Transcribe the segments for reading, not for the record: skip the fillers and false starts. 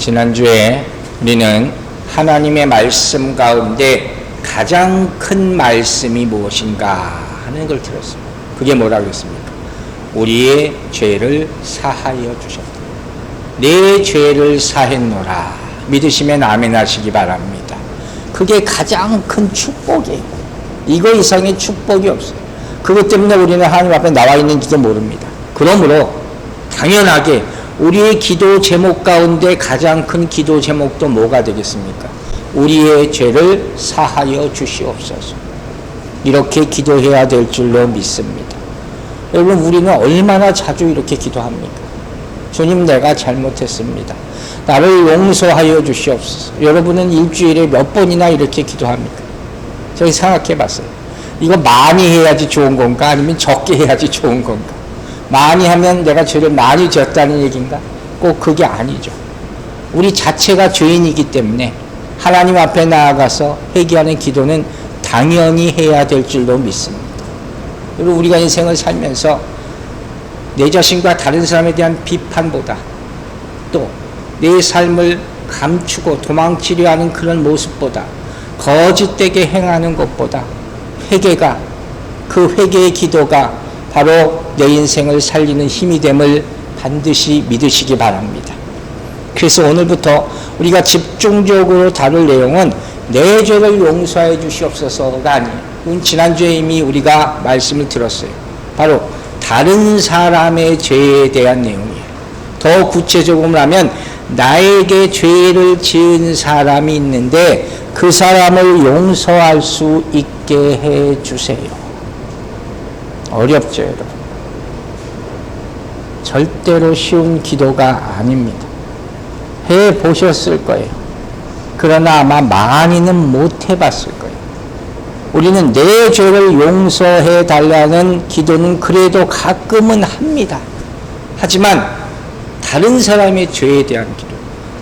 지난주에 우리는 하나님의 말씀 가운데 가장 큰 말씀이 무엇인가 하는 걸 들었습니다. 그게 뭐라고 했습니까? 우리의 죄를 사하여 주셨다. 내 죄를 사했노라. 믿으시면 아멘 하시기 바랍니다. 그게 가장 큰 축복이에요. 이거 이상의 축복이 없어요. 그것 때문에 우리는 하나님 앞에 나와 있는지도 모릅니다. 그러므로 당연하게 우리의 기도 제목 가운데 가장 큰 기도 제목도 뭐가 되겠습니까? 우리의 죄를 사하여 주시옵소서. 이렇게 기도해야 될 줄로 믿습니다. 여러분, 우리는 얼마나 자주 이렇게 기도합니까? 주님, 내가 잘못했습니다. 나를 용서하여 주시옵소서. 여러분은 일주일에 몇 번이나 이렇게 기도합니까? 저희 생각해 봤어요. 이거 많이 해야지 좋은 건가? 아니면 적게 해야지 좋은 건가? 많이 하면 내가 죄를 많이 지었다는 얘기인가? 꼭 그게 아니죠. 우리 자체가 죄인이기 때문에 하나님 앞에 나아가서 회개하는 기도는 당연히 해야 될 줄로 믿습니다. 그리고 우리가 인생을 살면서 내 자신과 다른 사람에 대한 비판보다 또 내 삶을 감추고 도망치려 하는 그런 모습보다 거짓되게 행하는 것보다 회개가, 그 회개의 기도가 바로 내 인생을 살리는 힘이 됨을 반드시 믿으시기 바랍니다. 그래서 오늘부터 우리가 집중적으로 다룰 내용은 내 죄를 용서해 주시옵소서가 아니에요. 지난주에 이미 우리가 말씀을 들었어요. 바로 다른 사람의 죄에 대한 내용이에요. 더 구체적으로 하면 나에게 죄를 지은 사람이 있는데 그 사람을 용서할 수 있게 해 주세요. 어렵죠, 여러분? 절대로 쉬운 기도가 아닙니다. 해 보셨을 거예요. 그러나 아마 많이는 못 해봤을 거예요. 우리는 내 죄를 용서해 달라는 기도는 그래도 가끔은 합니다. 하지만 다른 사람의 죄에 대한 기도,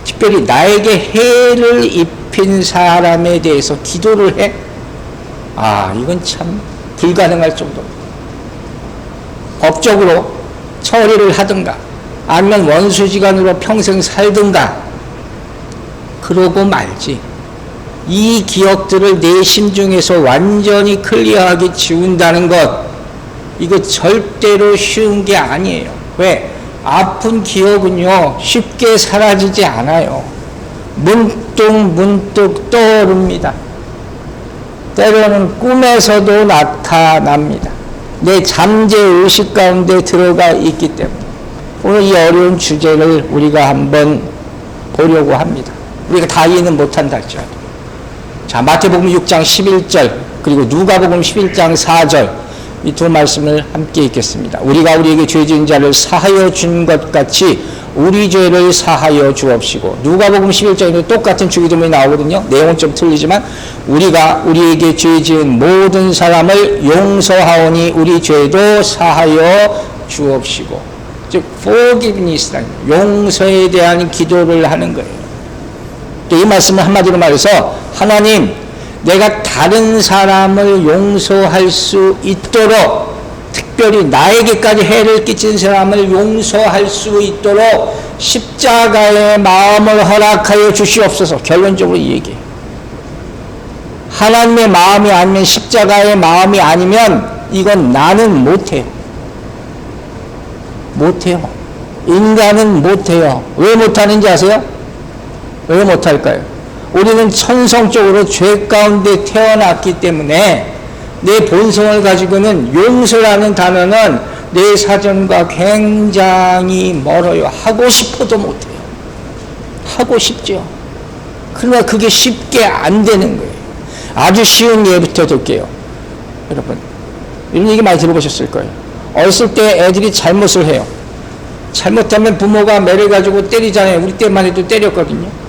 특별히 나에게 해를 입힌 사람에 대해서 기도를 해? 이건 참 불가능할 정도입니다. 법적으로 처리를 하든가 아니면 원수지간으로 평생 살든가 그러고 말지, 이 기억들을 내 심중에서 완전히 클리어하게 지운다는 것, 이거 절대로 쉬운 게 아니에요. 왜? 아픈 기억은요 쉽게 사라지지 않아요. 문득 떠오릅니다. 때로는 꿈에서도 나타납니다. 내 잠재 의식 가운데 들어가 있기 때문에 오늘 이 어려운 주제를 우리가 한번 보려고 합니다. 우리가 다 이해는 못한다 할지라도. 자, 마태복음 6장 11절 그리고 누가복음 11장 4절 이 두 말씀을 함께 읽겠습니다. 우리가 우리에게 죄 지은 자를 사하여 준 것 같이 우리 죄를 사하여 주옵시고. 누가복음 11장에도 똑같은 주기도문이 나오거든요. 내용은 좀 틀리지만 우리가 우리에게 죄 지은 모든 사람을 용서하오니 우리 죄도 사하여 주옵시고. 즉 forgiveness라는 용서에 대한 기도를 하는 거예요. 또 이 말씀을 한마디로 말해서 하나님, 내가 다른 사람을 용서할 수 있도록, 특별히 나에게까지 해를 끼친 사람을 용서할 수 있도록 십자가의 마음을 허락하여 주시옵소서. 결론적으로 이 얘기예요. 하나님의 마음이 아니면, 십자가의 마음이 아니면 이건 나는 못해요. 못해요. 인간은 못해요. 왜 못하는지 아세요? 왜 못할까요? 우리는 천성적으로 죄 가운데 태어났기 때문에 내 본성을 가지고는 용서라는 단어는 내 사정과 굉장히 멀어요. 하고 싶어도 못해요. 하고 싶죠. 그러나 그게 쉽게 안 되는 거예요. 아주 쉬운 예부터 들게요. 여러분, 이런 얘기 많이 들어보셨을 거예요. 어렸을 때 애들이 잘못을 해요. 잘못하면 부모가 매를 가지고 때리잖아요. 우리 때만 해도 때렸거든요.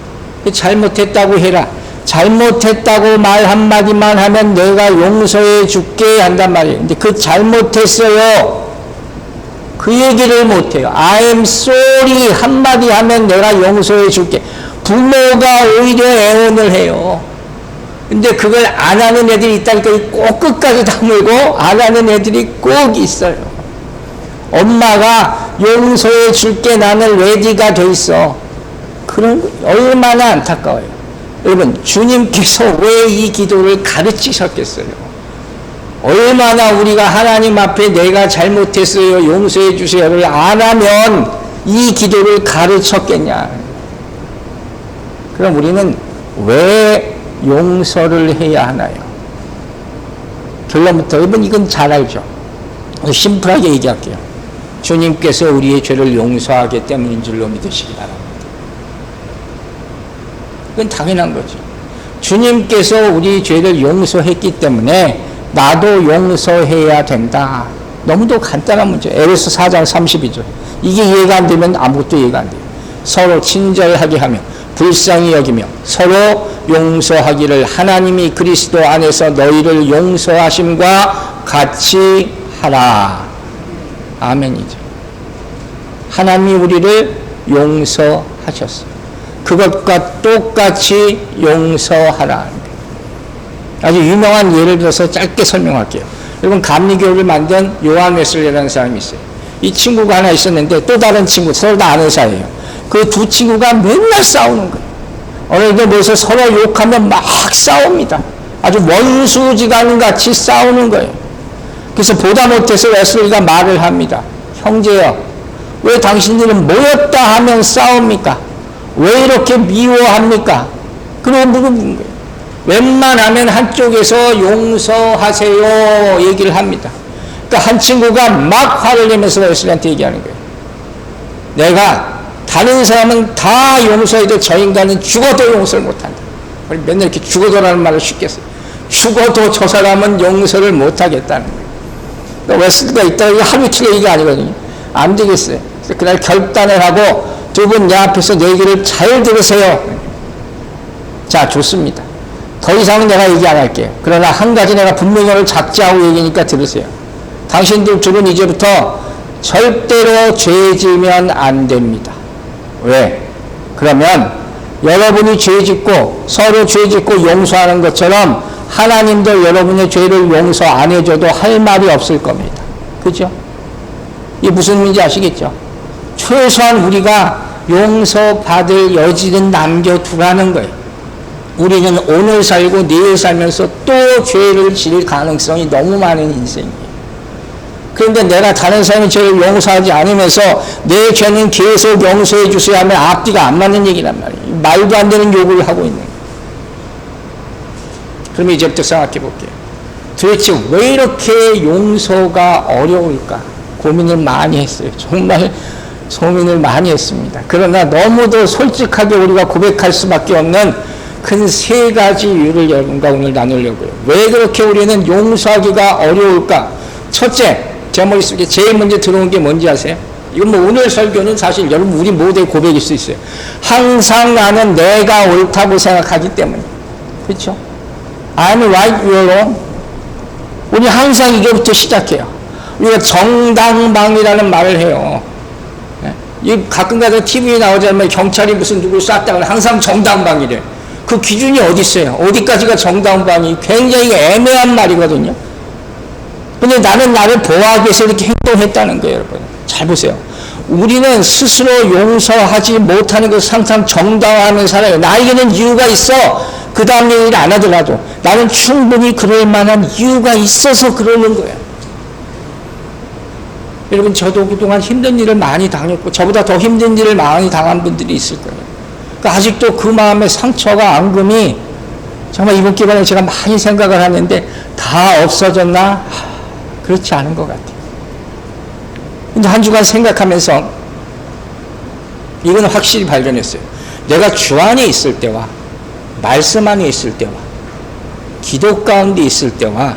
잘못했다고 해라. 잘못했다고 말 한마디만 하면 내가 용서해 줄게 한단 말이에요. 근데 그 잘못했어요, 그 얘기를 못해요. I'm sorry 한마디 하면 내가 용서해 줄게. 부모가 오히려 애원을 해요. 근데 그걸 안 하는 애들이 있다니까 꼭 끝까지 다물고 안 하는 애들이 꼭 있어요. 엄마가 용서해 줄게, 나는 레디가 돼 있어. 그런 거 얼마나 안타까워요. 여러분, 주님께서 왜 이 기도를 가르치셨겠어요? 얼마나 우리가 하나님 앞에 내가 잘못했어요, 용서해 주세요를 안 하면 이 기도를 가르쳤겠냐. 그럼 우리는 왜 용서를 해야 하나요? 결론부터, 여러분 이건 잘 알죠. 심플하게 얘기할게요. 주님께서 우리의 죄를 용서하기 때문인 줄로 믿으시기 바랍니다. 그건 당연한 거죠. 주님께서 우리 죄를 용서했기 때문에 나도 용서해야 된다. 너무도 간단한 문제. 에베소 4장 32절. 이게 이해가 안 되면 아무것도 이해가 안 돼요. 서로 친절하게 하며 불쌍히 여기며 서로 용서하기를 하나님이 그리스도 안에서 너희를 용서하심과 같이 하라. 아멘이죠. 하나님이 우리를 용서하셨어요. 그것과 똑같이 용서하라. 아주 유명한 예를 들어서 짧게 설명할게요. 여러분, 감리교를 만든 요한 웨슬리라는 사람이 있어요. 이 친구가 하나 있었는데 또 다른 친구, 서로 다 아는 사이예요. 그 두 친구가 맨날 싸우는 거예요. 어느 날 모여서 서로 욕하면 막 싸웁니다. 아주 원수지간 같이 싸우는 거예요. 그래서 보다 못해서 웨슬리가 말을 합니다. 형제여, 왜 당신들은 모였다 하면 싸웁니까? 왜 이렇게 미워합니까? 그러고 물어보는 거예요. 웬만하면 한쪽에서 용서하세요 얘기를 합니다. 그러니까 한 친구가 막 화를 내면서 웨슬리한테 얘기하는 거예요. 내가 다른 사람은 다 용서해도 저 인간은 죽어도 용서를 못한다. 우리 맨날 이렇게 죽어도라는 말을 쉽게 써요. 죽어도 저 사람은 용서를 못하겠다는 거예요. 그러니까 웨슬리가 있다가 하루 이틀 얘기가 아니거든요. 안 되겠어요. 그래서 그날 결단을 하고 두 분 내 앞에서 내 얘기를 잘 들으세요. 자, 좋습니다. 더 이상은 내가 얘기 안 할게요. 그러나 한 가지 내가 분명히 오늘 작지하고 얘기니까 들으세요. 당신들 둘은 이제부터 절대로 죄 지으면 안 됩니다. 왜? 그러면 여러분이 죄 짓고 서로 죄 짓고 용서하는 것처럼 하나님도 여러분의 죄를 용서 안 해줘도 할 말이 없을 겁니다. 그죠? 이게 무슨 의미인지 아시겠죠? 최소한 우리가 용서받을 여지는 남겨두라는 거예요. 우리는 오늘 살고 내일 살면서 또 죄를 지을 가능성이 너무 많은 인생이에요. 그런데 내가 다른 사람의 죄를 용서하지 않으면서 내 죄는 계속 용서해 주세요 하면 앞뒤가 안 맞는 얘기란 말이에요. 말도 안 되는 요구를 하고 있는 거예요. 그럼 이제부터 생각해 볼게요. 도대체 왜 이렇게 용서가 어려울까? 고민을 많이 했어요. 정말 고민을 많이 했습니다. 그러나 너무도 솔직하게 우리가 고백할 수밖에 없는 큰 세 가지 이유를 여러분과 오늘 나누려고요. 왜 그렇게 우리는 용서하기가 어려울까? 첫째, 제 머릿속에 제일 먼저 들어온 게 뭔지 아세요? 이건 뭐 오늘 설교는 사실 여러분 우리 모두의 고백일 수 있어요. 항상 나는 내가 옳다고 생각하기 때문에. 그렇죠? I'm right, you're wrong. 우리 항상 이거부터 시작해요. 우리가 정당방위라는 말을 해요. 이 가끔 가다 TV에 나오자면 경찰이 무슨 누구를 쐈다 그러면 항상 정당방위래. 그 기준이 어디 있어요? 어디까지가 정당방위? 굉장히 애매한 말이거든요. 근데 나는 나를 보호하기 위해서 이렇게 행동했다는 거예요, 여러분. 잘 보세요. 우리는 스스로 용서하지 못하는 것을 항상 정당화하는 사람이에요. 나에게는 이유가 있어. 그 다음 얘기를 안 하더라도 나는 충분히 그럴 만한 이유가 있어서 그러는 거예요. 여러분, 저도 그동안 힘든 일을 많이 당했고 저보다 더 힘든 일을 많이 당한 분들이 있을 거예요. 그러니까 아직도 그 마음의 상처가 앙금이 정말 이번 기간에 제가 많이 생각을 하는데 다 없어졌나? 그렇지 않은 것 같아요. 근데 한 주간 생각하면서 이건 확실히 발견했어요. 내가 주 안에 있을 때와 말씀 안에 있을 때와 기도 가운데 있을 때와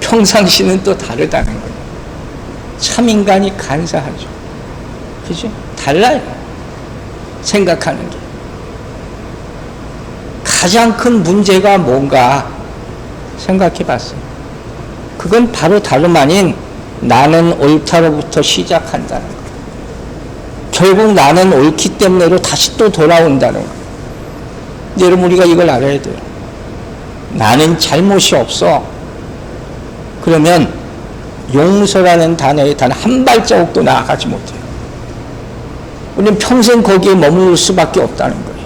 평상시는 또 다르다는 거예요. 참 인간이 간사하죠. 그죠? 달라요. 생각하는 게. 가장 큰 문제가 뭔가 생각해 봤어요. 그건 바로 다름 아닌 나는 옳다로부터 시작한다는 거예요. 결국 나는 옳기 때문에로 다시 또 돌아온다는 거예요. 근데 여러분, 우리가 이걸 알아야 돼요. 나는 잘못이 없어. 그러면 용서라는 단어에 단 한 발자국도 나아가지 못해요. 우리는 평생 거기에 머무를 수밖에 없다는 거예요.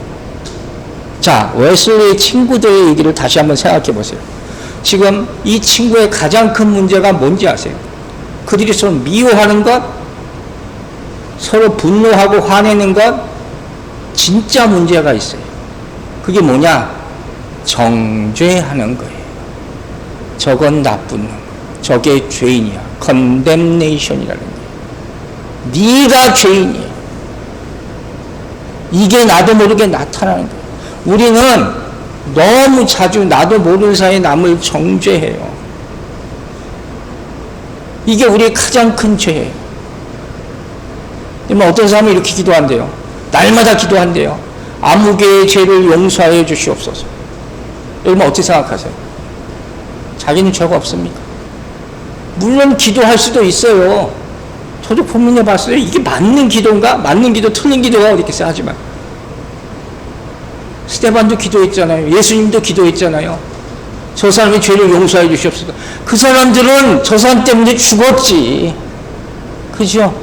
자, 웨슬리의 친구들의 얘기를 다시 한번 생각해 보세요. 지금 이 친구의 가장 큰 문제가 뭔지 아세요? 그들이 서로 미워하는 것, 서로 분노하고 화내는 것, 진짜 문제가 있어요. 그게 뭐냐? 정죄하는 거예요. 저건 나쁜 놈, 저게 죄인이야. condemnation이라는 거예요. 네가 죄인이야. 이게 나도 모르게 나타나는 거예요. 우리는 너무 자주 나도 모르는 사이에 남을 정죄해요. 이게 우리의 가장 큰 죄예요. 그러면 어떤 사람이 이렇게 기도한대요. 날마다 기도한대요. 아무개의 죄를 용서하여 주시옵소서. 여러분 어떻게 생각하세요? 자기는 죄가 없습니까? 물론 기도할 수도 있어요. 저도 고민해 봤어요. 이게 맞는 기도인가? 맞는 기도, 틀린 기도가 어디 있겠어요? 하지만 스테반도 기도했잖아요. 예수님도 기도했잖아요. 저 사람이 죄를 용서해 주시옵소서. 그 사람들은 저 사람 때문에 죽었지. 그죠?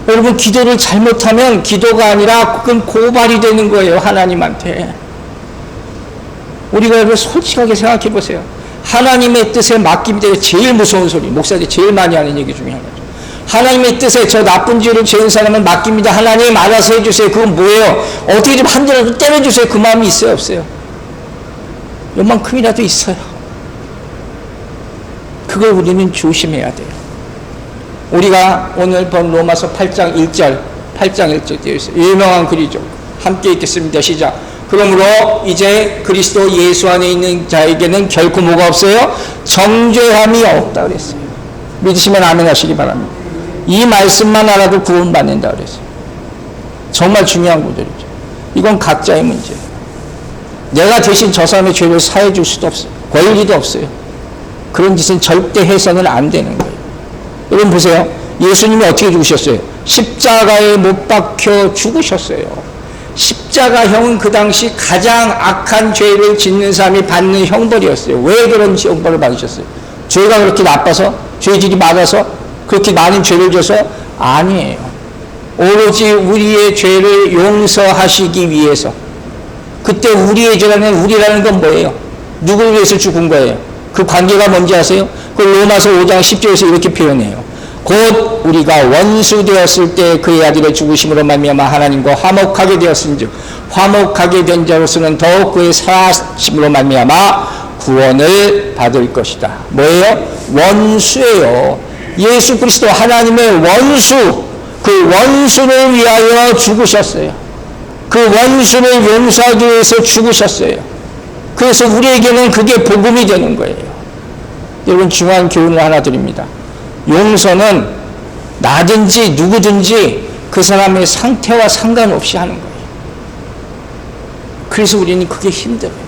여러분 기도를 잘못하면 기도가 아니라 그건 고발이 되는 거예요. 하나님한테. 우리가 여러분 솔직하게 생각해 보세요. 하나님의 뜻에 맡기면 되게 제일 무서운 소리, 목사들이 제일 많이 하는 얘기 중에 하나죠. 하나님의 뜻에 저 나쁜 죄를 지은 사람을 맡깁니다. 하나님 알아서 해주세요. 그건 뭐예요? 어떻게 좀 한 대라도 때려주세요. 그 마음이 있어요? 없어요? 요만큼이라도 있어요. 그걸 우리는 조심해야 돼요. 우리가 오늘 본 로마서 8장 1절 되어 있어요. 유명한 글이죠. 함께 읽겠습니다. 시작. 그러므로 이제 그리스도 예수 안에 있는 자에게는 결코 뭐가 없어요? 정죄함이 없다 그랬어요. 믿으시면 아멘 하시기 바랍니다. 이 말씀만 알아도 구원받는다 그랬어요. 정말 중요한 구절이죠. 이건 각자의 문제예요. 내가 대신 저 사람의 죄를 사해 줄 수도 없어요. 권리도 없어요. 그런 짓은 절대 해서는 안 되는 거예요. 여러분 보세요. 예수님이 어떻게 죽으셨어요? 십자가에 못 박혀 죽으셨어요. 십자가형은 그 당시 가장 악한 죄를 짓는 사람이 받는 형벌이었어요. 왜 그런 형벌을 받으셨어요? 죄가 그렇게 나빠서? 죄질이 많아서? 그렇게 많은 죄를 져서? 아니에요. 오로지 우리의 죄를 용서하시기 위해서. 그때 우리의 죄라는, 우리라는 건 뭐예요? 누구를 위해서 죽은 거예요? 그 관계가 뭔지 아세요? 그 로마서 5장 10절에서 이렇게 표현해요. 곧 우리가 원수 되었을 때 그의 아들의 죽으심으로 말미암아 하나님과 화목하게 되었은즉 화목하게 된 자로서는 더욱 그의 사하심으로 말미암아 구원을 받을 것이다. 뭐예요? 원수예요. 예수 그리스도 하나님의 원수, 그 원수를 위하여 죽으셨어요. 그 원수를 용서하기 위해서 죽으셨어요. 그래서 우리에게는 그게 복음이 되는 거예요. 여러분 중요한 교훈을 하나 드립니다. 용서는 나든지 누구든지 그 사람의 상태와 상관없이 하는 거예요. 그래서 우리는 그게 힘들어요.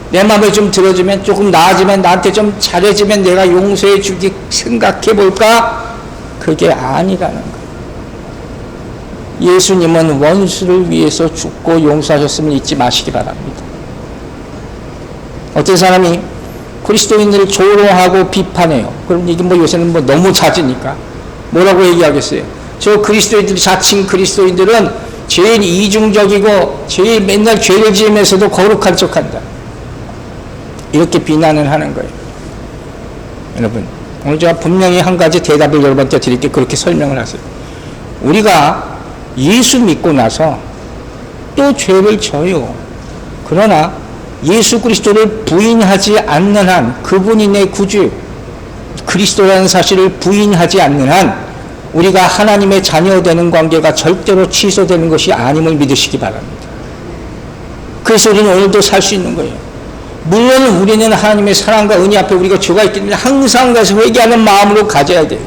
내 마음에 좀 들어주면, 조금 나아지면, 나한테 좀 잘해지면 내가 용서해 주기 생각해 볼까? 그게 아니라는 거예요. 예수님은 원수를 위해서 죽고 용서하셨음을 잊지 마시기 바랍니다. 어떤 사람이 그리스도인들을 조롱하고 비판해요. 그럼 이게 뭐 요새는 뭐 너무 잦으니까 뭐라고 얘기하겠어요? 저 그리스도인들이, 자칭 그리스도인들은 제일 이중적이고 제일 맨날 죄를 지으면서도 거룩한 척한다. 이렇게 비난을 하는 거예요. 여러분 오늘 제가 분명히 한 가지 대답을 여러분한테 드릴게요. 그렇게 설명을 하세요. 우리가 예수 믿고 나서 또 죄를 져요. 그러나 예수 그리스도를 부인하지 않는 한, 그분이 내 구주 그리스도라는 사실을 부인하지 않는 한 우리가 하나님의 자녀 되는 관계가 절대로 취소되는 것이 아님을 믿으시기 바랍니다. 그래서 우리는 오늘도 살 수 있는 거예요. 물론 우리는 하나님의 사랑과 은혜 앞에 우리가 죄가 있기 때문에 항상 가서 회개하는 마음으로 가져야 돼요.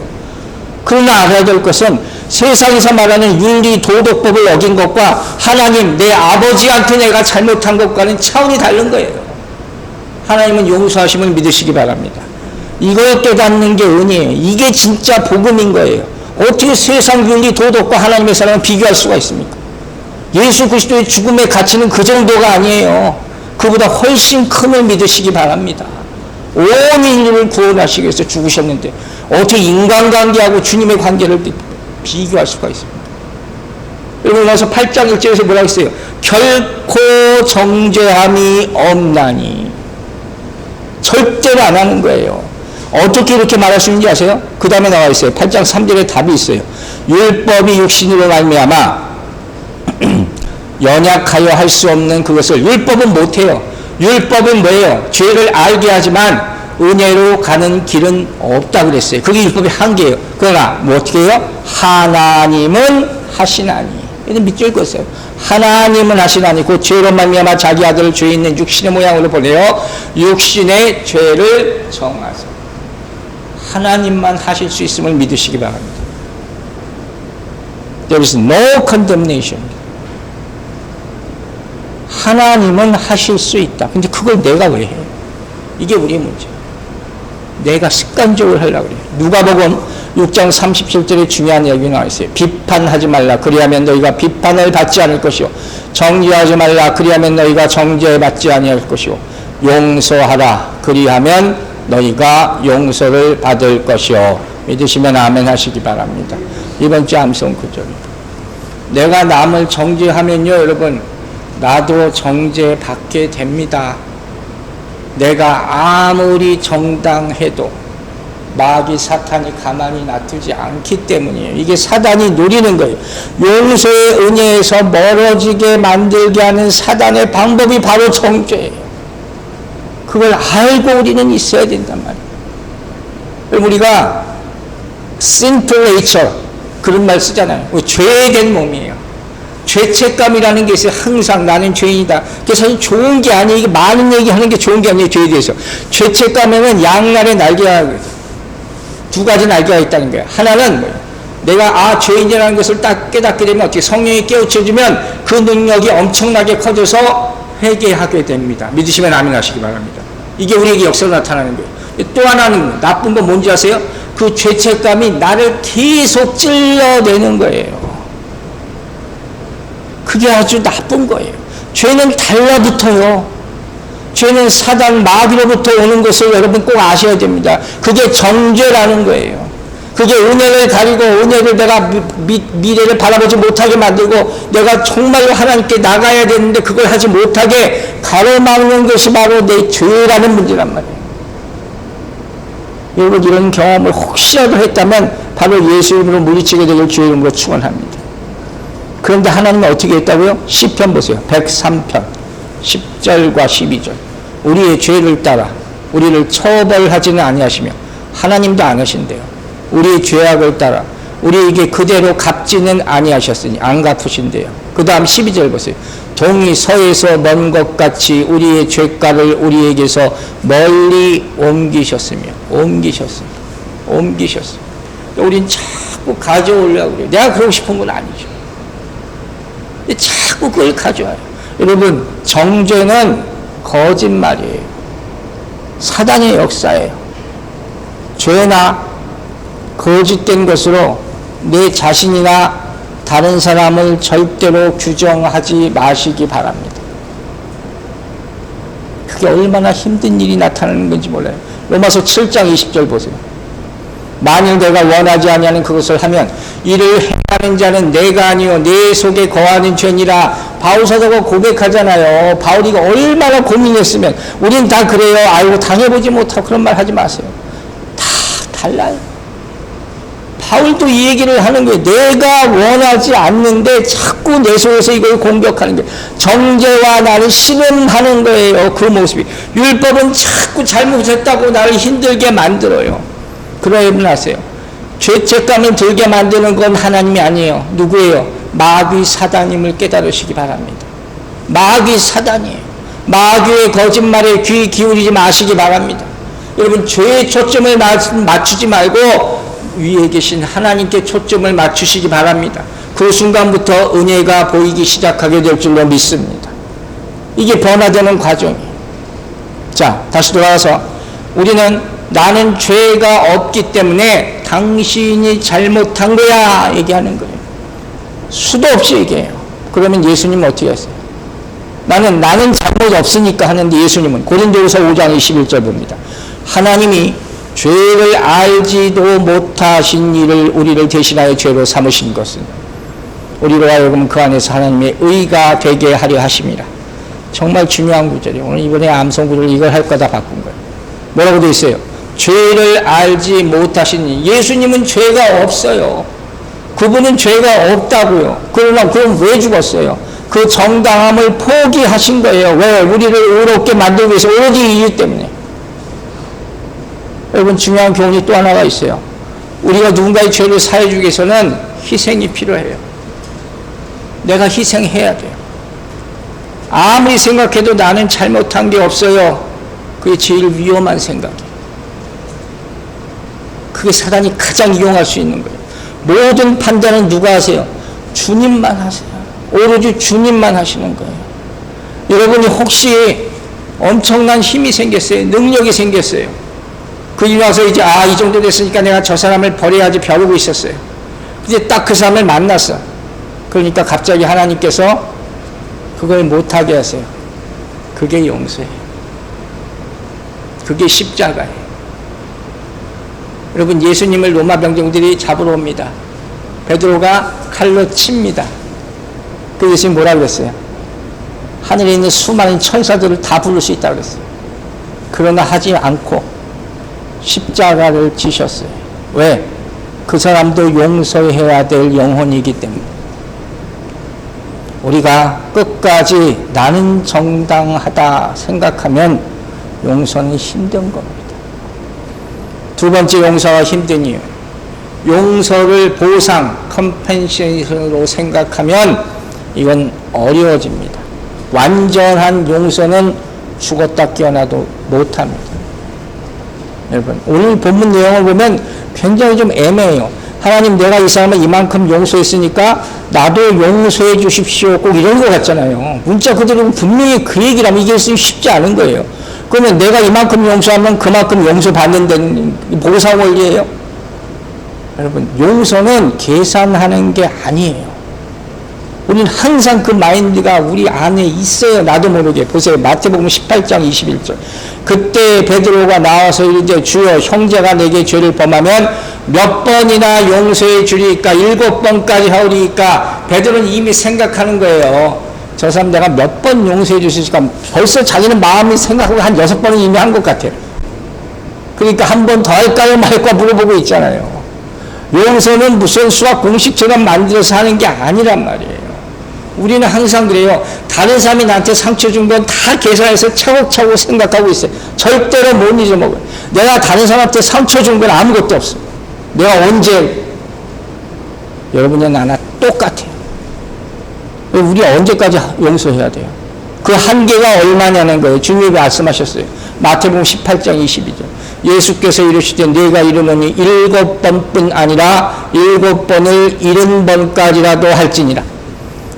그러나 알아야 될 것은 세상에서 말하는 윤리 도덕법을 어긴 것과 하나님, 내 아버지한테 내가 잘못한 것과는 차원이 다른 거예요. 하나님은 용서하심을 믿으시기 바랍니다. 이걸 깨닫는 게 은혜예요. 이게 진짜 복음인 거예요. 어떻게 세상 윤리 도덕과 하나님의 사랑을 비교할 수가 있습니까? 예수 그리스도의 죽음의 가치는 그 정도가 아니에요. 그보다 훨씬 큼을 믿으시기 바랍니다. 온 인류를 구원하시기 위해서 죽으셨는데 어떻게 인간관계하고 주님의 관계를 비교할 수가 있습니까? 여러분 와서 8장 1절에서 뭐라고 했어요? 결코 정죄함이 없나니. 절대로 안 하는 거예요. 어떻게 이렇게 말할 수 있는지 아세요? 그 다음에 나와 있어요. 8장 3절에 답이 있어요. 율법이 육신으로 말미암아 연약하여 할 수 없는 그것을. 율법은 못해요. 율법은 뭐예요? 죄를 알게 하지만 은혜로 가는 길은 없다 그랬어요. 그게 율법의 한계예요. 그러나 뭐 어떻게 해요? 하나님은 하시나니. 이는 믿지 읽었어요. 하나님은 하시나니 그 죄로 말미암아 자기 아들을 죄 있는 육신의 모양으로 보내어 육신의 죄를 정하사. 하나님만 하실 수 있음을 믿으시기 바랍니다. There is no condemnation. 하나님은 하실 수 있다. 근데 그걸 내가 왜 해? 이게 우리의 문제. 내가 습관적으로 하려고 그래요. 누가복음 6장 37절에 중요한 이야기 나와 있어요. 비판하지 말라. 그리하면 너희가 비판을 받지 않을 것이요. 정죄하지 말라. 그리하면 너희가 정죄받지 아니할 것이요. 용서하라. 그리하면 너희가 용서를 받을 것이요. 믿으시면 아멘 하시기 바랍니다. 이번 주 암송 구절입니다. 내가 남을 정죄하면요, 여러분, 나도 정죄받게 됩니다. 내가 아무리 정당해도 마귀 사탄이 가만히 놔두지 않기 때문이에요. 이게 사단이 노리는 거예요. 용서의 은혜에서 멀어지게 만들게 하는 사단의 방법이 바로 정죄예요. 그걸 알고 우리는 있어야 된단 말이에요. 우리가 sinful nature 그런 말 쓰잖아요. 죄된 몸이에요. 죄책감이라는 게 있어요. 항상 나는 죄인이다. 그게 사실 좋은 게 아니에요. 이게 많은 얘기하는 게 좋은 게 아니에요. 죄에 대해서. 죄책감에는 양날의 날개가 두 가지 날개가 있다는 거예요. 하나는 뭐예요? 내가 죄인이라는 것을 딱 깨닫게 되면 어떻게 성령이 깨우쳐주면 그 능력이 엄청나게 커져서 회개하게 됩니다. 믿으시면 아멘 하시기 바랍니다. 이게 우리에게 역사로 나타나는 거예요. 또 하나는 나쁜 건 뭔지 아세요? 그 죄책감이 나를 계속 찔러내는 거예요. 그게 아주 나쁜 거예요. 죄는 달라붙어요. 죄는 사단 마귀로부터 오는 것을 여러분 꼭 아셔야 됩니다. 그게 정죄라는 거예요. 그게 은혜를 가리고 은혜를 내가 미래를 바라보지 못하게 만들고 내가 정말로 하나님께 나가야 되는데 그걸 하지 못하게 가로막는 것이 바로 내 죄라는 문제란 말이에요. 여러분 이런 경험을 혹시라도 했다면 바로 예수 이름으로 물리치게 되길 주의 이름으로 축원합니다. 그런데 하나님은 어떻게 했다고요? 시편 보세요. 103편 10절과 12절. 우리의 죄를 따라 우리를 처벌하지는 아니하시며 하나님도 안 하신대요. 우리의 죄악을 따라 우리에게 그대로 갚지는 아니하셨으니 안 갚으신대요. 그 다음 12절 보세요. 동이 서에서 먼 것 같이 우리의 죄가를 우리에게서 멀리 옮기셨으며 우린 자꾸 가져오려고 그래요. 내가 그러고 싶은 건 아니죠. 자꾸 그걸 가져와요. 여러분 정죄는 거짓말이에요. 사단의 역사예요. 죄나 거짓된 것으로 내 자신이나 다른 사람을 절대로 규정하지 마시기 바랍니다. 그게 얼마나 힘든 일이 나타나는 건지 몰라요. 로마서 7장 20절 보세요. 만일 내가 원하지 아니하는 그것을 하면 이를 행하는 자는 내가 아니요 내 속에 거하는 죄니라. 바울 사도가 고백하잖아요. 바울이 얼마나 고민했으면. 우린 다 그래요. 아이고 당해보지 못하고 그런 말 하지 마세요. 다 달라요. 바울도 이 얘기를 하는 거예요. 내가 원하지 않는데 자꾸 내 속에서 이걸 공격하는 게 정죄와 나를 신음하는 거예요. 그 모습이. 율법은 자꾸 잘못했다고 나를 힘들게 만들어요. 그러면 아세요. 죄책감을 들게 만드는 건 하나님이 아니에요. 누구예요? 마귀 사단임을 깨달으시기 바랍니다. 마귀 사단이에요. 마귀의 거짓말에 귀 기울이지 마시기 바랍니다. 여러분 죄에 초점을 맞추지 말고 위에 계신 하나님께 초점을 맞추시기 바랍니다. 그 순간부터 은혜가 보이기 시작하게 될 줄로 믿습니다. 이게 변화되는 과정이에요. 자, 다시 돌아와서 우리는 나는 죄가 없기 때문에 당신이 잘못한 거야 얘기하는 거예요. 수도 없이 얘기해요. 그러면 예수님은 어떻게 하세요? 나는 잘못 없으니까 하는데 예수님은 고린도후서 5장 21절 봅니다. 하나님이 죄를 알지도 못하신 이를 우리를 대신하여 죄로 삼으신 것은 우리로 하여금 그 안에서 하나님의 의가 되게 하려 하심이라. 정말 중요한 구절이에요. 오늘 이번에 암송 구절 이걸 할 거다 바꾼 거예요. 뭐라고 되어 있어요? 죄를 알지 못하신 예수님은 죄가 없어요. 그분은 죄가 없다고요. 그러나 그럼 왜 죽었어요? 그 정당함을 포기하신 거예요. 왜? 우리를 의롭게 만들기 위해서 오직 이유 때문에. 여러분 중요한 교훈이 또 하나가 있어요. 우리가 누군가의 죄를 사해주기 위해서는 희생이 필요해요. 내가 희생해야 돼요. 아무리 생각해도 나는 잘못한 게 없어요. 그게 제일 위험한 생각이에요. 그게 사단이 가장 이용할 수 있는 거예요. 모든 판단은 누가 하세요? 주님만 하세요. 오로지 주님만 하시는 거예요. 여러분이 혹시 엄청난 힘이 생겼어요. 능력이 생겼어요. 그러고 나서 이제 이 정도 됐으니까 내가 저 사람을 버려야지 벼르고 있었어요. 근데 딱 그 사람을 만났어. 그러니까 갑자기 하나님께서 그걸 못하게 하세요. 그게 용서예요. 그게 십자가예요. 여러분 예수님을 로마 병정들이 잡으러 옵니다. 베드로가 칼로 칩니다. 그 예수님 뭐라 그랬어요? 하늘에 있는 수많은 천사들을 다 부를 수 있다고 그랬어요. 그러나 하지 않고 십자가를 지셨어요. 왜? 그 사람도 용서해야 될 영혼이기 때문에. 우리가 끝까지 나는 정당하다 생각하면 용서는 힘든 겁니다. 두 번째 용서가 힘든 이유. 용서를 보상, 컴펜세이션으로 생각하면 이건 어려워집니다. 완전한 용서는 죽었다 깨어나도 못합니다. 여러분 오늘 본문 내용을 보면 굉장히 좀 애매해요. 하나님 내가 이 사람을 이만큼 용서했으니까 나도 용서해 주십시오. 꼭 이런 것 같잖아요. 문자 그대로 분명히 그 얘기라면 이게 쉽지 않은 거예요. 그러면 내가 이만큼 용서하면 그만큼 용서받는 보상 원리예요. 여러분 용서는 계산하는 게 아니에요. 우리는 항상 그 마인드가 우리 안에 있어요. 나도 모르게. 보세요. 마태복음 18장 21절. 그때 베드로가 나와서 이르되 주여 형제가 내게 죄를 범하면 몇 번이나 용서해 주리까? 7번까지 하오리까? 베드로는 이미 생각하는 거예요. 저 사람 내가 몇 번 용서해 주실까? 벌써 자기는 마음이 생각하고 한 6번은 이미 한 것 같아요. 그러니까 한 번 더 할까요 말까 물어보고 있잖아요. 용서는 무슨 수학 공식처럼 만들어서 하는 게 아니란 말이에요. 우리는 항상 그래요. 다른 사람이 나한테 상처 준 건 다 계산해서 차곡차곡 생각하고 있어요. 절대로 못 잊어먹어요. 내가 다른 사람한테 상처 준 건 아무것도 없어요. 내가 언제, 여러분이 나나 똑같아요. 우리 언제까지 용서해야 돼요? 그 한계가 얼마냐는 거예요. 주님이 말씀하셨어요. 마태복음 18장 22절. 예수께서 이르시되 내가 이르노니 7번뿐 아니라 7번을 70번까지라도 할지니라.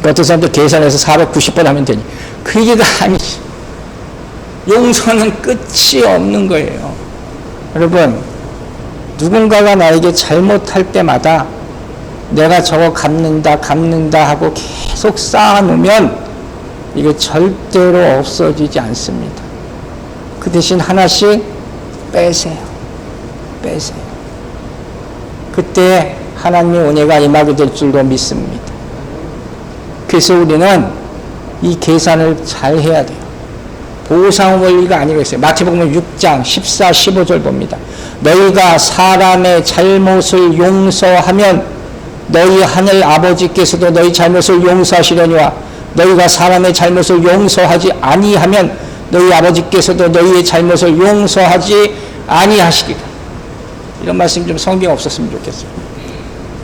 어떤 사람도 계산해서 490번 하면 되니. 그 얘기가 아니지. 용서는 끝이 없는 거예요. 여러분, 누군가가 나에게 잘못할 때마다 내가 저거 갚는다 하고 계속 쌓아놓으면 이게 절대로 없어지지 않습니다. 그 대신 하나씩 빼세요. 그때 하나님의 은혜가 임하게 될 줄로 믿습니다. 그래서 우리는 이 계산을 잘 해야 돼요. 보상 원리가 아니겠어요. 마태복음 6장 14, 15절 봅니다. 너희가 사람의 잘못을 용서하면 너희 하늘 아버지께서도 너희 잘못을 용서하시려니와 너희가 사람의 잘못을 용서하지 아니하면 너희 아버지께서도 너희의 잘못을 용서하지 아니하시리라. 이런 말씀 좀 성경 없었으면 좋겠어요.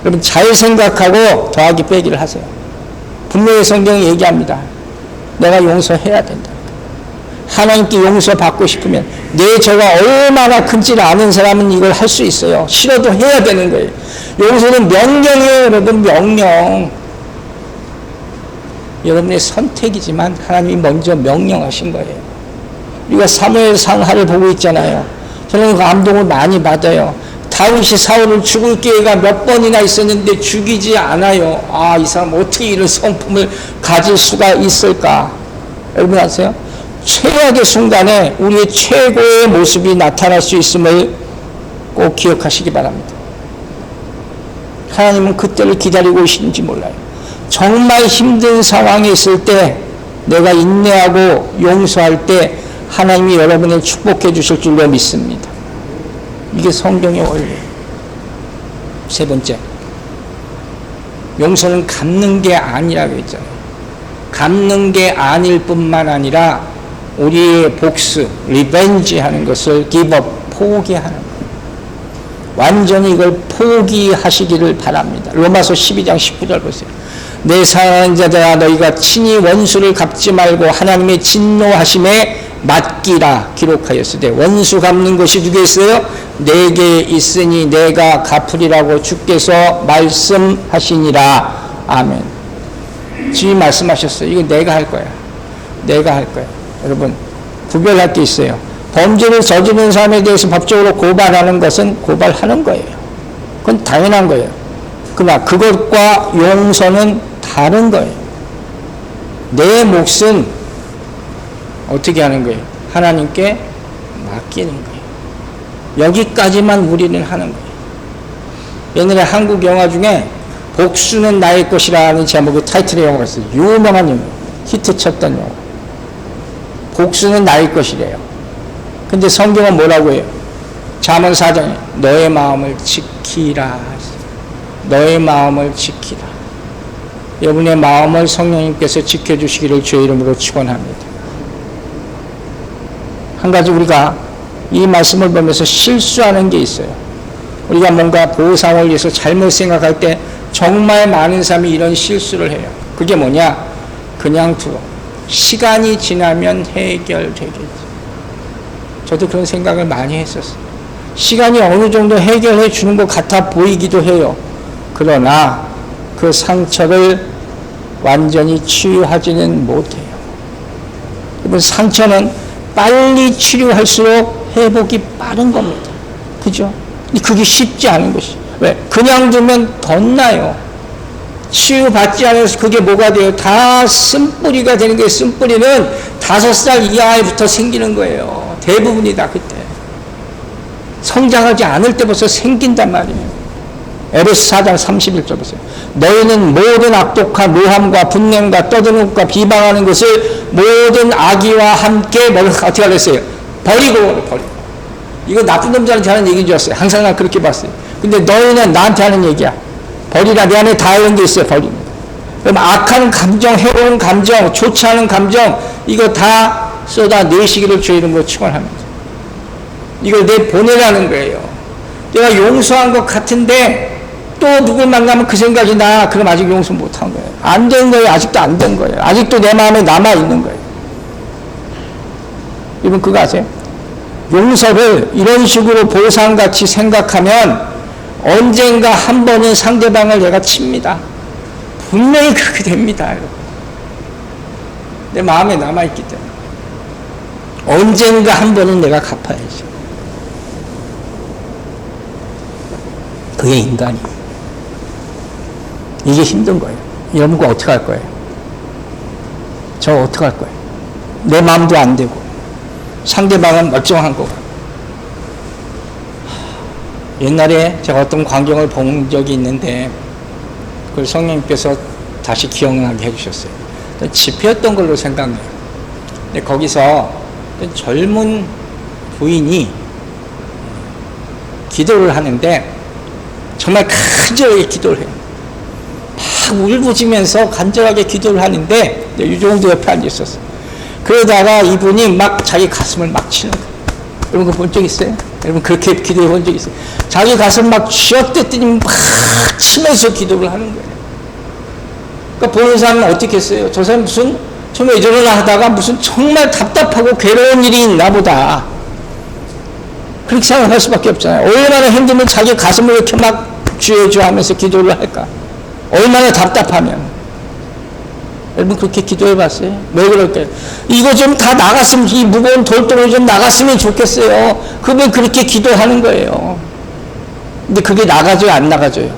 여러분 잘 생각하고 더하기 빼기를 하세요. 분명히 성경이 얘기합니다. 내가 용서해야 된다. 하나님께 용서받고 싶으면 내 죄가 얼마나 큰지 아는 사람은 이걸 할 수 있어요. 싫어도 해야 되는 거예요. 용서는 명령이에요. 여러분 명령. 여러분의 선택이지만 하나님이 먼저 명령하신 거예요. 우리가 사무엘 상하를 보고 있잖아요. 저는 감동을 많이 받아요. 다윗이 사울을 죽을 기회가 몇 번이나 있었는데 죽이지 않아요. 이 사람 어떻게 이런 성품을 가질 수가 있을까? 여러분 아세요? 최악의 순간에 우리의 최고의 모습이 나타날 수 있음을 꼭 기억하시기 바랍니다. 하나님은 그때를 기다리고 계시는지 몰라요. 정말 힘든 상황에 있을 때 내가 인내하고 용서할 때 하나님이 여러분을 축복해 주실 줄로 믿습니다. 이게 성경의 원리예요. 세 번째, 용서는 갚는 게 아니라고 했잖아요. 갚는 게 아닐 뿐만 아니라 우리의 복수, 리벤지 하는 것을 give up, 포기하는 거예요. 완전히 이걸 포기하시기를 바랍니다. 로마서 12장 19절 보세요. 내 사랑하는 자들아 너희가 친히 원수를 갚지 말고 하나님의 진노하심에 맡기라 기록하였으되 원수 갚는 것이 누구에 있어요? 내게 있으니 내가 갚으리라고 주께서 말씀하시니라. 아멘. 주님 말씀하셨어요. 이거 내가 할 거야. 내가 할 거야. 여러분 구별할 게 있어요. 범죄를 저지른 사람에 대해서 법적으로 고발하는 것은 고발하는 거예요. 그건 당연한 거예요. 그러나 그것과 용서는 다른 거예요. 내 몫은 어떻게 하는 거예요? 하나님께 맡기는 거예요. 여기까지만 우리는 하는 거예요. 옛날에 한국 영화 중에 복수는 나의 것이라는 제목의 타이틀의 영화가 있어요. 유명한 영화. 히트 쳤던 영화. 복수는 나의 것이래요. 근데 성경은 뭐라고 해요? 잠언 4장에 너의 마음을 지키라. 너의 마음을 지키라. 여러분의 마음을 성령님께서 지켜주시기를 주의 이름으로 축원합니다. 한 가지 우리가 이 말씀을 보면서 실수하는 게 있어요. 우리가 뭔가 보상을 위해서 잘못 생각할 때 정말 많은 사람이 이런 실수를 해요. 그게 뭐냐? 그냥 두어. 시간이 지나면 해결되겠지. 저도 그런 생각을 많이 했었어요. 시간이 어느 정도 해결해 주는 것 같아 보이기도 해요. 그러나 그 상처를 완전히 치유하지는 못해요. 여러분 상처는 빨리 치료할수록 회복이 빠른 겁니다. 그죠? 그게 쉽지 않은 것이. 왜? 그냥 두면 덧나요. 치유받지 않아서 그게 뭐가 돼요? 다 쓴뿌리가 되는 거예요. 쓴뿌리는 5살 이하에부터 생기는 거예요. 대부분이 다 그때. 성장하지 않을 때부터 생긴단 말이에요. 에베소 4장 31절 보세요. 너희는 모든 악독과 노함과 분냄과 떠드는 것과 비방하는 것을 모든 악의와 함께 어떻게 하랬어요? 버리고. 이거 나쁜 놈들한테 하는 얘기인 줄 알았어요. 항상 난 그렇게 봤어요. 근데 너희는 나한테 하는 얘기야. 버리라. 내 안에 다 이런 게 있어요. 버립니다. 그럼 악한 감정, 해로운 감정, 좋지 않은 감정 이거 다 쏟아내시기를 주의 이름으로 축원합니다. 이걸 내보내라는 거예요. 내가 용서한 것 같은데 또 누굴 만나면 그 생각이 나. 그럼 아직 용서 못한 거예요. 안 된 거예요. 아직도 안 된 거예요. 아직도 내 마음에 남아있는 거예요. 여러분 그거 아세요? 용서를 이런 식으로 보상같이 생각하면 언젠가 한 번은 상대방을 내가 칩니다. 분명히 그렇게 됩니다. 여러분. 내 마음에 남아있기 때문에 언젠가 한 번은 내가 갚아야지. 그게 인간이에요. 이게 힘든 거예요. 여러분과 어떻게 할 거예요? 저 어떻게 할 거예요? 내 마음도 안 되고 상대방은 멀쩡한 거고. 옛날에 제가 어떤 광경을 본 적이 있는데 그걸 성령님께서 다시 기억나게 해주셨어요. 집회였던 걸로 생각해요. 근데 거기서 젊은 부인이 기도를 하는데 정말 간절하게 기도를 해요. 막 울부짖으면서 간절하게 기도를 하는데 유종도 옆에 앉아 있었어요. 그러다가 이분이 막 자기 가슴을 막 치는 거예요. 여러분 그거 본 적 있어요? 여러분 그렇게 기도해 본 적 있어요? 자기 가슴 막 쥐어뜯더니 막 치면서 기도를 하는 거예요. 그러니까 보는 사람은 어떻게 했어요? 저 사람 무슨 처음에 이러려나 하다가 무슨 정말 답답하고 괴로운 일이 있나 보다. 그렇게 생각할 수밖에 없잖아요. 얼마나 힘들면 자기 가슴을 이렇게 막 쥐어줘 하면서 기도를 할까? 얼마나 답답하면. 여러분 그렇게 기도해 봤어요? 왜 그럴까요? 이거 좀 다 나갔으면, 이 무거운 돌덩이 좀 나갔으면 좋겠어요. 그러면 그렇게 기도하는 거예요. 근데 그게 나가져요? 안 나가져요?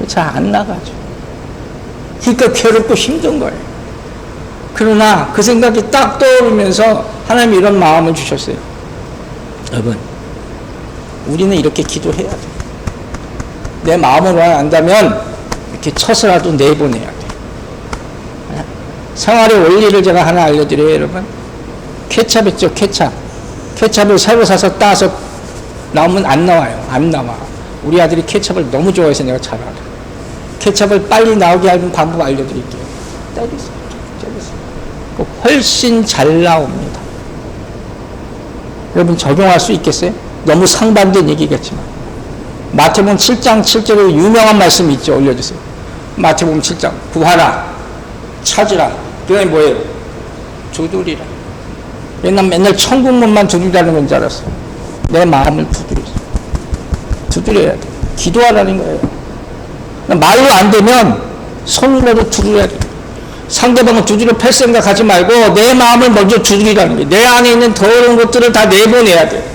잘 안 나가죠. 그러니까 괴롭고 힘든 거예요. 그러나 그 생각이 딱 떠오르면서 하나님이 이런 마음을 주셨어요. 여러분, 우리는 이렇게 기도해야 돼요. 내 마음으로 안다면 이렇게 쳐서라도 내보내야 돼요. 생활의 원리를 제가 하나 알려드려요, 여러분. 케찹 있죠, 케찹. 케찹을 새로 사서 따서 나오면 안 나와요. 안 나와. 우리 아들이 케찹을 너무 좋아해서 내가 잘 알아. 케찹을 빨리 나오게 하는 방법 알려드릴게요. 때리세요. 훨씬 잘 나옵니다. 여러분 적용할 수 있겠어요? 너무 상반된 얘기겠지만. 마태복음 7장 7절에 유명한 말씀이 있죠. 올려주세요. 마태복음 7장. 구하라, 찾으라. 그게 뭐예요? 두드리라. 맨날 천국문만 두드리라는 건 줄 알았어. 내 마음을 두드려야 돼. 기도하라는 거예요. 말로 안 되면 손으로도 두드려야 돼. 상대방을 두드려 팰 생각하지 말고 내 마음을 먼저 두드리라는 거예요. 내 안에 있는 더러운 것들을 다 내보내야 돼.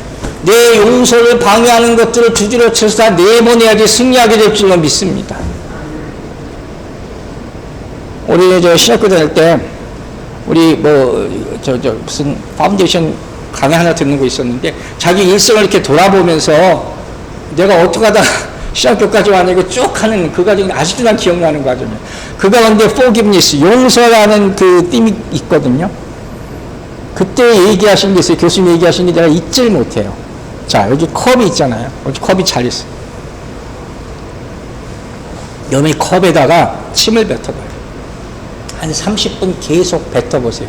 내 용서를 방해하는 것들을 두드려 쳐서 다 내보내야지 승리하게 될 줄로 믿습니다. 우리 신학교 다닐 때 우리 무슨 파운데이션 강의 하나 듣는 거 있었는데 자기 일생을 이렇게 돌아보면서 내가 어떻게 하다 신학교까지 왔냐 이거 쭉 하는 그 과정이 아직도 난 기억나는 과정이에요. 그 가운데 forgiveness, 용서라는 그 띠이 있거든요. 그때 얘기하신 게 있어요. 교수님 얘기하신 게 내가 잊질 못해요. 자, 여기 컵이 있잖아요. 여기 컵이 잘 있어요. 여기 컵에다가 침을 뱉어봐요. 한 30분 계속 뱉어보세요.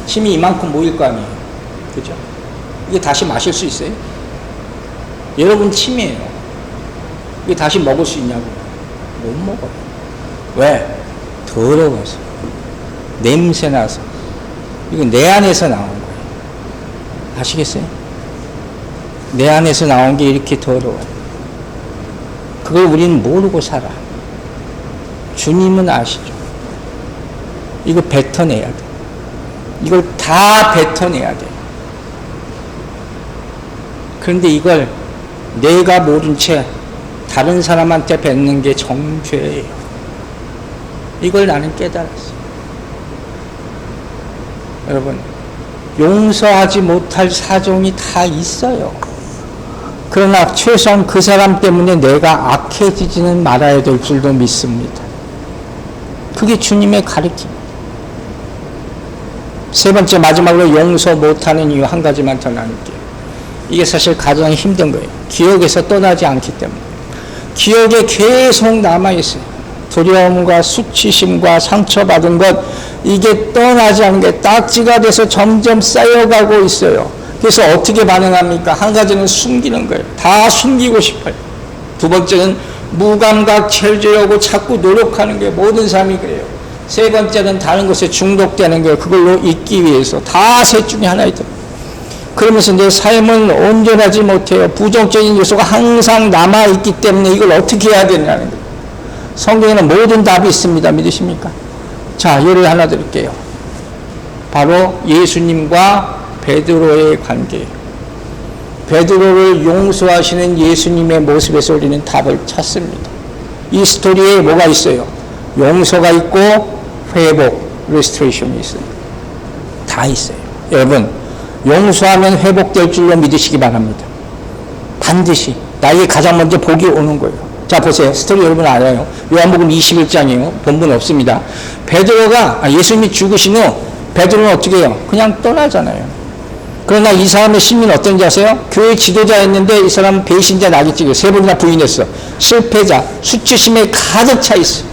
침이 이만큼 모일 거 아니에요. 그죠? 이게 다시 마실 수 있어요? 여러분 침이에요. 이게 다시 먹을 수 있냐고? 못 먹어요. 왜? 더러워서. 냄새나서. 이거 내 안에서 나온 거예요. 아시겠어요? 내 안에서 나온 게 이렇게 더러워요. 그걸 우리는 모르고 살아. 주님은 아시죠? 이거 뱉어내야 돼. 이걸 다 뱉어내야 돼. 그런데 이걸 내가 모른 채 다른 사람한테 뱉는 게 정죄예요. 이걸 나는 깨달았어. 여러분, 용서하지 못할 사정이 다 있어요. 그러나 최소한 그 사람 때문에 내가 악해지지는 말아야 될 줄도 믿습니다. 그게 주님의 가르침. 세 번째, 마지막으로 용서 못하는 이유 한 가지만 더 나눌게요. 이게 사실 가장 힘든 거예요. 기억에서 떠나지 않기 때문에. 기억에 계속 남아있어요. 두려움과 수치심과 상처받은 것, 이게 떠나지 않는 게 딱지가 돼서 점점 쌓여가고 있어요. 그래서 어떻게 반응합니까? 한 가지는 숨기는 거예요. 다 숨기고 싶어요. 두 번째는 무감각 체질하고 자꾸 노력하는 게 모든 사람이 그래요. 세 번째는 다른 것에 중독되는 게 그걸로 잊기 위해서. 다 셋 중에 하나이다. 그러면서 내 삶은 온전하지 못해요. 부정적인 요소가 항상 남아있기 때문에 이걸 어떻게 해야 되냐는 거예요. 성경에는 모든 답이 있습니다. 믿으십니까? 자, 예를 하나 드릴게요. 바로 예수님과 베드로의 관계예요. 베드로를 용서하시는 예수님의 모습에서 우리는 답을 찾습니다. 이 스토리에 뭐가 있어요? 용서가 있고 회복, restoration이 있어요. 다 있어요. 여러분, 용서하면 회복될 줄로 믿으시기 바랍니다. 반드시 나에게 가장 먼저 복이 오는 거예요. 자, 보세요. 스토리 여러분 알아요. 요한복음 21장이에요. 본문 없습니다. 베드로가 예수님이 죽으신 후 베드로는 어떻게 해요? 그냥 떠나잖아요. 그러나 이 사람의 심리는 어떤지 아세요? 교회 지도자였는데 이 사람은 배신자 낙이찍어 세 번이나 부인했어. 실패자, 수치심에 가득 차 있어.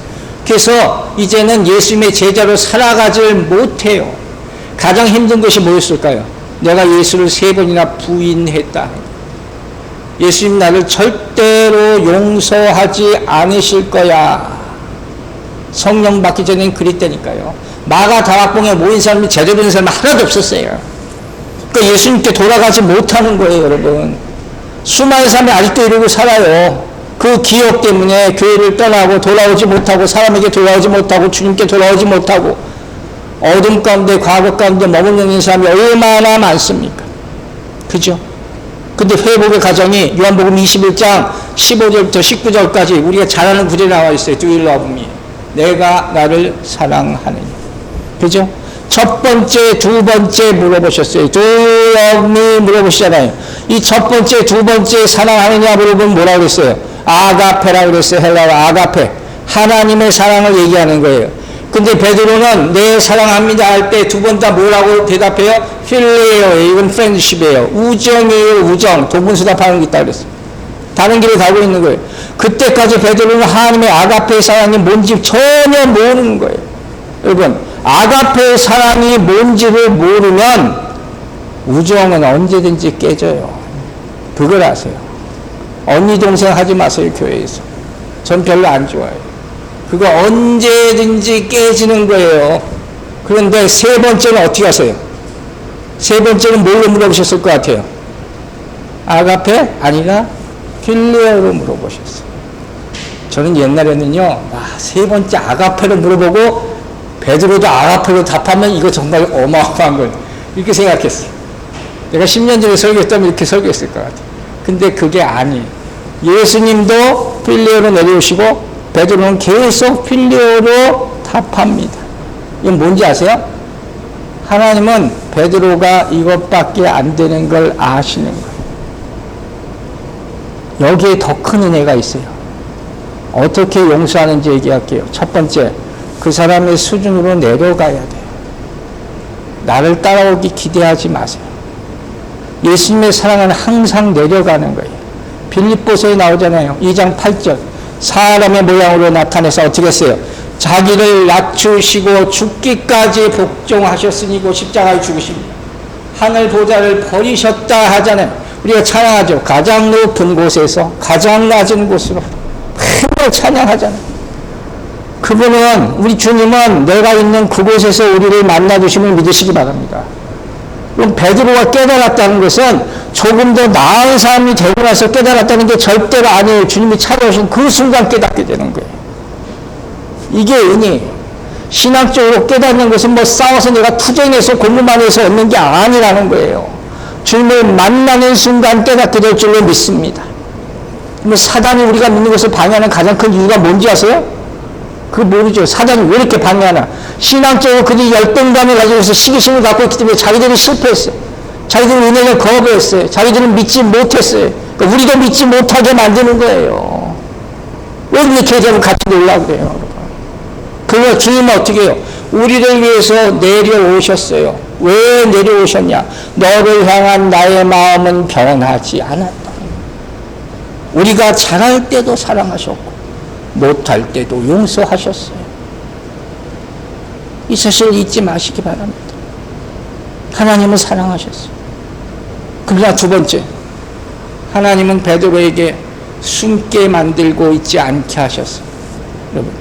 그래서 이제는 예수님의 제자로 살아가질 못해요. 가장 힘든 것이 뭐였을까요? 내가 예수를 세 번이나 부인했다. 예수님 나를 절대로 용서하지 않으실 거야. 성령 받기 전엔 그랬다니까요. 마가 다락봉에 모인 사람이 제대로 된 사람이 하나도 없었어요. 그러니까 예수님께 돌아가지 못하는 거예요, 여러분. 수많은 사람이 아직도 이러고 살아요. 그 기억 때문에 교회를 떠나고 돌아오지 못하고 사람에게 돌아오지 못하고 주님께 돌아오지 못하고 어둠 가운데 과거 가운데 머무르는 사람이 얼마나 많습니까? 그죠? 근데 회복의 과정이 요한복음 21장 15절부터 19절까지 우리가 잘 아는 구절이 나와 있어요. Do you love me? 내가 나를 사랑하느냐. 그죠? 첫 번째, 두 번째 물어보셨어요. Do you love me? 물어보시잖아요. 이 첫 번째, 두 번째 사랑하느냐 물어보면 뭐라고 그랬어요? 아가페라고 그랬어요. 헬라어 아가페. 하나님의 사랑을 얘기하는 거예요. 그 근데 베드로는 네 사랑합니다 할 때 두 번 다 뭐라고 대답해요? 필레오예요. 이건 프렌드십이에요. 우정이에요. 우정. 동분수답하는 게 있다 그랬어요. 다른 길을 가고 있는 거예요. 그때까지 베드로는 하나님의 아가페의 사랑이 뭔지 전혀 모르는 거예요. 여러분, 아가페의 사랑이 뭔지를 모르면 우정은 언제든지 깨져요. 그걸 아세요. 언니 동생 하지 마세요. 교회에서. 전 별로 안 좋아해요. 그거 언제든지 깨지는 거예요. 그런데 세 번째는 어떻게 하세요? 세 번째는 뭘로 물어보셨을 것 같아요? 아가페? 아니라 필레오로 물어보셨어요. 저는 옛날에는요, 세 번째 아가페로 물어보고 베드로도 아가페로 답하면 이거 정말 어마어마한 거예요. 이렇게 생각했어요. 내가 10년 전에 설교했다면 이렇게 설교했을 것 같아요. 근데 그게 아니에요. 예수님도 필레오로 내려오시고 베드로는 계속 필레오로 답합니다. 이건 뭔지 아세요? 하나님은 베드로가 이것밖에 안 되는 걸 아시는 거예요. 여기에 더 큰 은혜가 있어요. 어떻게 용서하는지 얘기할게요. 첫 번째, 그 사람의 수준으로 내려가야 돼요. 나를 따라오기 기대하지 마세요. 예수님의 사랑은 항상 내려가는 거예요. 빌립보서에 나오잖아요. 2장 8절. 사람의 모양으로 나타내서 어떻게 했어요? 자기를 낮추시고 죽기까지 복종하셨으니 그 십자가에 죽으십니다. 하늘 보좌를 버리셨다 하잖아요. 우리가 찬양하죠. 가장 높은 곳에서 가장 낮은 곳으로 맨날 찬양하잖아요. 그분은, 우리 주님은 내가 있는 그곳에서 우리를 만나주심을 믿으시기 바랍니다. 그럼 베드로가 깨달았다는 것은 조금 더 나은 사람이 되고 나서 깨달았다는 게 절대로 아니에요. 주님이 찾아오신 그 순간 깨닫게 되는 거예요. 이게 은혜예요. 신학적으로 깨닫는 것은 뭐 싸워서 내가 투쟁해서 공부만 해서 얻는 게 아니라는 거예요. 주님을 만나는 순간 깨닫게 될 줄로 믿습니다. 뭐 사단이 우리가 믿는 것을 방해하는 가장 큰 이유가 뭔지 아세요? 그거 모르죠. 사단이 왜 이렇게 방해하나? 신앙적으로 그들이 열등감을 가지고 있어 시기심을 갖고 있기 때문에 자기들이 실패했어요. 자기들은 은혜를 거부했어요. 자기들은 믿지 못했어요. 그러니까 우리도 믿지 못하게 만드는 거예요. 왜 우리 계좌를 같이 놀라고 그래요, 여러분? 그거 주님은 어떻게 해요? 우리를 위해서 내려오셨어요. 왜 내려오셨냐? 너를 향한 나의 마음은 변하지 않았다. 우리가 잘할 때도 사랑하셨고 못할 때도 용서하셨어요. 이 사실을 잊지 마시기 바랍니다. 하나님은 사랑하셨어요. 그러나 두 번째, 하나님은 베드로에게 숨게 만들고 있지 않게 하셨어요. 여러분,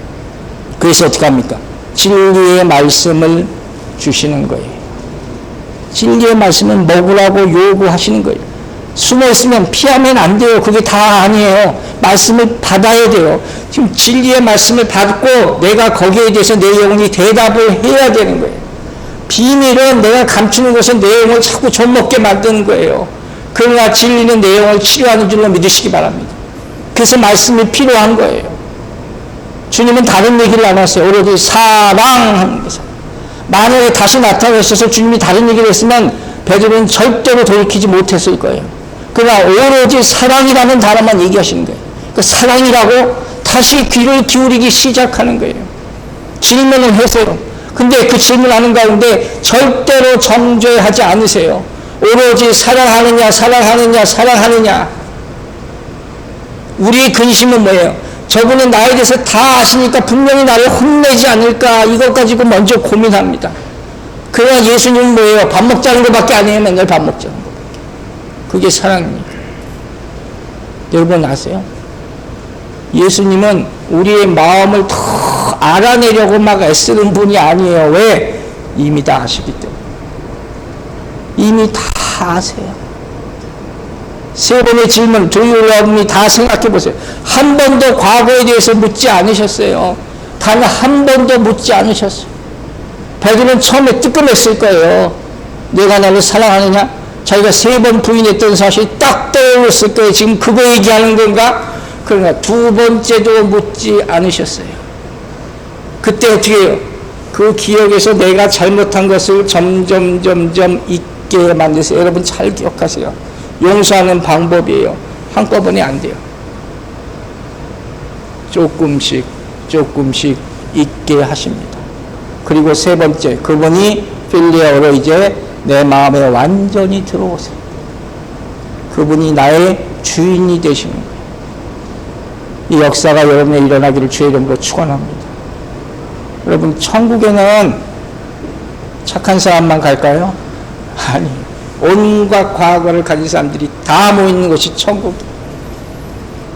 그래서 어떻게 합니까? 진리의 말씀을 주시는 거예요. 진리의 말씀을 먹으라고 요구하시는 거예요. 숨어 있으면 피하면 안 돼요. 그게 다 아니에요. 말씀을 받아야 돼요. 지금 진리의 말씀을 받고 내가 거기에 대해서 내 영혼이 대답을 해야 되는 거예요. 비밀은 내가 감추는 것은 내 영혼을 자꾸 좀먹게 만드는 거예요. 그러나 진리는 내 영혼을 치료하는 줄로 믿으시기 바랍니다. 그래서 말씀이 필요한 거예요. 주님은 다른 얘기를 안 하세요. 오로지 사랑하는 것을. 만약에 다시 나타나셔서 주님이 다른 얘기를 했으면 베드로는 절대로 돌이키지 못했을 거예요. 그러나 오로지 사랑이라는 단어만 얘기하시는 거예요. 그 사랑이라고 다시 귀를 기울이기 시작하는 거예요. 질문을 하세요. 근데 그 질문하는 가운데 절대로 정죄하지 않으세요. 오로지 사랑하느냐, 사랑하느냐, 사랑하느냐. 우리의 근심은 뭐예요? 저분은 나에 대해서 다 아시니까 분명히 나를 혼내지 않을까, 이것 가지고 먼저 고민합니다. 그러나 예수님은 뭐예요? 밥 먹자는 것밖에 아니에요. 맨날 밥 먹자는 것. 그게 사랑입니다. 여러분 아세요? 예수님은 우리의 마음을 더 알아내려고 막 애쓰는 분이 아니에요. 왜? 이미 다 아시기 때문에. 이미 다 아세요. 세 번의 질문, Do you love me? 다 생각해 보세요. 한 번도 과거에 대해서 묻지 않으셨어요. 단 한 번도 묻지 않으셨어요. 베드로는 처음에 뜨끔했을 거예요. 내가 나를 사랑하느냐? 자기가 3번 부인했던 사실이 딱 떠올랐을 거예요. 지금 그거 얘기하는 건가? 그러나 두 번째도 묻지 않으셨어요. 그때 어떻게 해요? 그 기억에서 내가 잘못한 것을 점점 잊게 만드세요. 여러분 잘 기억하세요. 용서하는 방법이에요. 한꺼번에 안 돼요. 조금씩 잊게 하십니다. 그리고 세 번째, 그분이 필리아오로 이제 내 마음에 완전히 들어오세요. 그분이 나의 주인이 되시는 거예요. 이 역사가 여러분의 일어나기를 주의 이름으로 축원합니다. 여러분, 천국에는 착한 사람만 갈까요? 아니, 온갖 과거를 가진 사람들이 다 모이는 것이 천국이에요.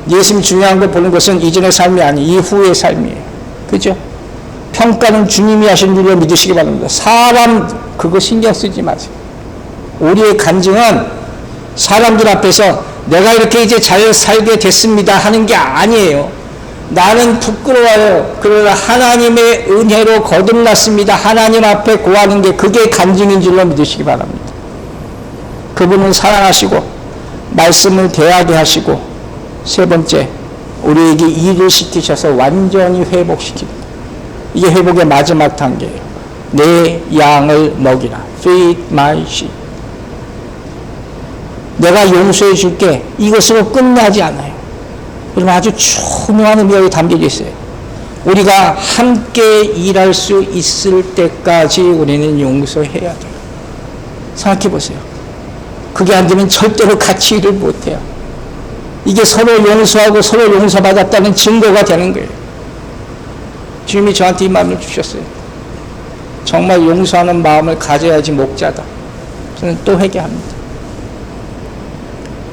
예수님 중요한 걸 보는 것은 이전의 삶이 아니 이후의 삶이에요. 그죠? 평가는 주님이 하신 일을 믿으시기 바랍니다. 사람 그거 신경 쓰지 마세요. 우리의 간증은 사람들 앞에서 내가 이렇게 이제 잘 살게 됐습니다 하는 게 아니에요. 나는 부끄러워요. 그러나 하나님의 은혜로 거듭났습니다. 하나님 앞에 고하는 게 그게 간증인 줄로 믿으시기 바랍니다. 그분은 사랑하시고 말씀을 대하게 하시고 세 번째, 우리에게 일을 시키셔서 완전히 회복시킵니다. 이게 회복의 마지막 단계예요. 내 양을 먹이라. Feed my sheep. 내가 용서해 줄게. 이것으로 끝나지 않아요. 여러분, 아주 중요한 의미가 담겨져 있어요. 우리가 함께 일할 수 있을 때까지 우리는 용서해야 돼요. 생각해 보세요. 그게 안 되면 절대로 같이 일을 못 해요. 이게 서로 용서하고 서로 용서받았다는 증거가 되는 거예요. 주님이 저한테 이 마음을 주셨어요. 정말 용서하는 마음을 가져야지 목자다. 저는 또 회개합니다.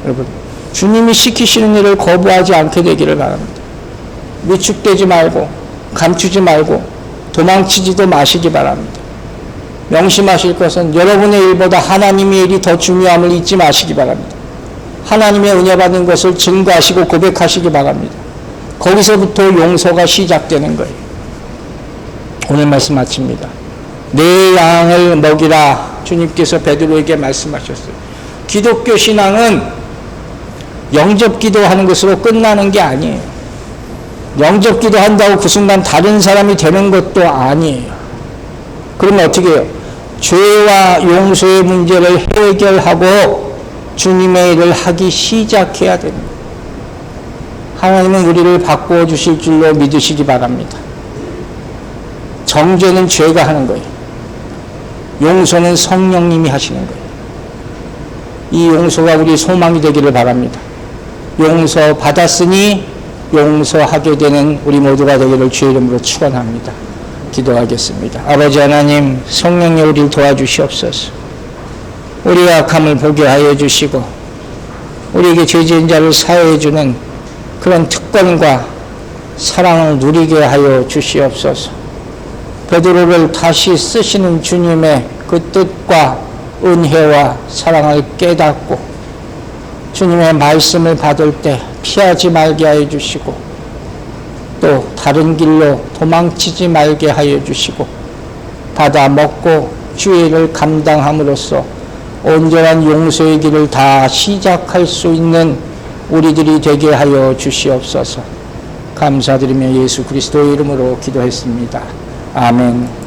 여러분, 주님이 시키시는 일을 거부하지 않게 되기를 바랍니다. 위축되지 말고 감추지 말고 도망치지도 마시기 바랍니다. 명심하실 것은 여러분의 일보다 하나님의 일이 더 중요함을 잊지 마시기 바랍니다. 하나님의 은혜 받은 것을 증거하시고 고백하시기 바랍니다. 거기서부터 용서가 시작되는 거예요. 오늘 말씀 마칩니다. 내 양을 먹이라 주님께서 베드로에게 말씀하셨어요. 기독교 신앙은 영접 기도하는 것으로 끝나는 게 아니에요. 영접 기도한다고 그 순간 다른 사람이 되는 것도 아니에요. 그러면 어떻게 해요? 죄와 용서의 문제를 해결하고 주님의 일을 하기 시작해야 됩니다. 하나님은 우리를 바꾸어 주실 줄로 믿으시기 바랍니다. 정죄는 죄가 하는 거예요. 용서는 성령님이 하시는 거예요. 이 용서가 우리 소망이 되기를 바랍니다. 용서 받았으니 용서하게 되는 우리 모두가 되기를 주의 이름으로 축원합니다. 기도하겠습니다. 아버지 하나님, 성령이 우리를 도와주시옵소서. 우리의 악함을 보게 하여 주시고 우리에게 죄지은 자를 사해해 주는 그런 특권과 사랑을 누리게 하여 주시옵소서. 베드로를 다시 쓰시는 주님의 그 뜻과 은혜와 사랑을 깨닫고 주님의 말씀을 받을 때 피하지 말게 하여 주시고 또 다른 길로 도망치지 말게 하여 주시고 받아 먹고 주의 일을 감당함으로써 온전한 용서의 길을 다 시작할 수 있는 우리들이 되게 하여 주시옵소서. 감사드리며 예수 그리스도의 이름으로 기도했습니다. 아멘.